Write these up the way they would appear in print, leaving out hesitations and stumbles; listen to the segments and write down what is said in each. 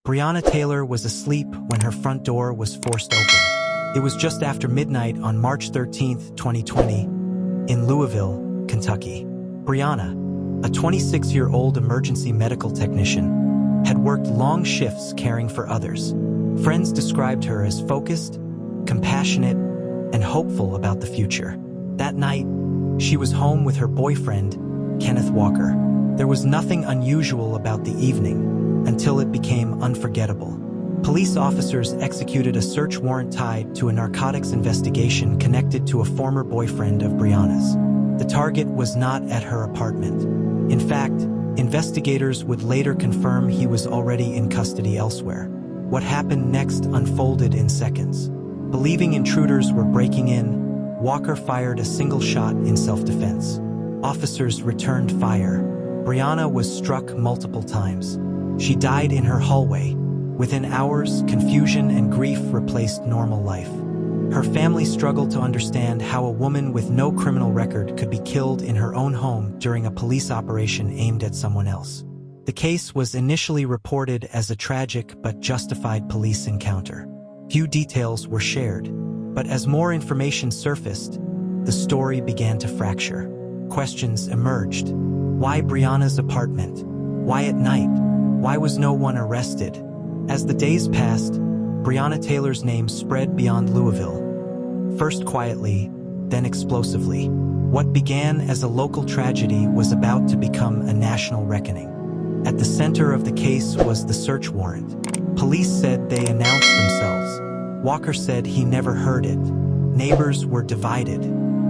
Breonna Taylor was asleep when her front door was forced open. It was just after midnight on March 13, 2020, in Louisville, Kentucky. Breonna, a 26-year-old emergency medical technician, had worked long shifts caring for others. Friends described her as focused, compassionate, and hopeful about the future. That night, she was home with her boyfriend, Kenneth Walker. There was nothing unusual about the evening until it became unforgettable. Police officers executed a search warrant tied to a narcotics investigation connected to a former boyfriend of Breonna's. The target was not at her apartment. In fact, investigators would later confirm he was already in custody elsewhere. What happened next unfolded in seconds. Believing intruders were breaking in, Walker fired a single shot in self-defense. Officers returned fire. Breonna was struck multiple times. She died in her hallway. Within hours, confusion and grief replaced normal life. Her family struggled to understand how a woman with no criminal record could be killed in her own home during a police operation aimed at someone else. The case was initially reported as a tragic but justified police encounter. Few details were shared, but as more information surfaced, the story began to fracture. Questions emerged. Why Breonna's apartment? Why at night? Why was no one arrested? As the days passed, Breonna Taylor's name spread beyond Louisville. First quietly, then explosively. What began as a local tragedy was about to become a national reckoning. At the center of the case was the search warrant. Police said they announced themselves. Walker said he never heard it. Neighbors were divided.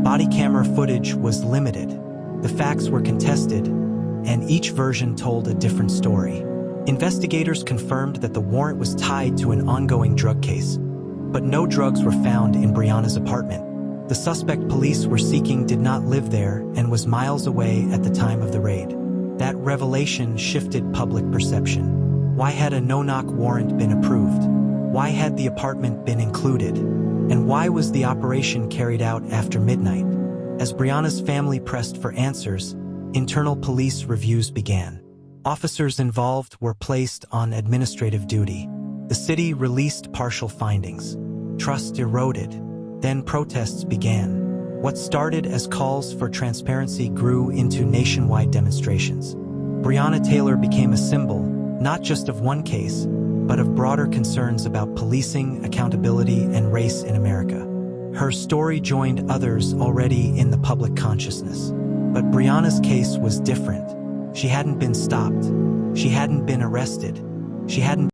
Body camera footage was limited. The facts were contested, and each version told a different story. Investigators confirmed that the warrant was tied to an ongoing drug case, but no drugs were found in Breonna's apartment. The suspect police were seeking did not live there and was miles away at the time of the raid. That revelation shifted public perception. Why had a no-knock warrant been approved? Why had the apartment been included? And why was the operation carried out after midnight? As Breonna's family pressed for answers, internal police reviews began. Officers involved were placed on administrative duty. The city released partial findings. Trust eroded. Then protests began. What started as calls for transparency grew into nationwide demonstrations. Breonna Taylor became a symbol, not just of one case, but of broader concerns about policing, accountability, and race in America. Her story joined others already in the public consciousness. But Breonna's case was different. She hadn't been stopped. She hadn't been arrested. She hadn't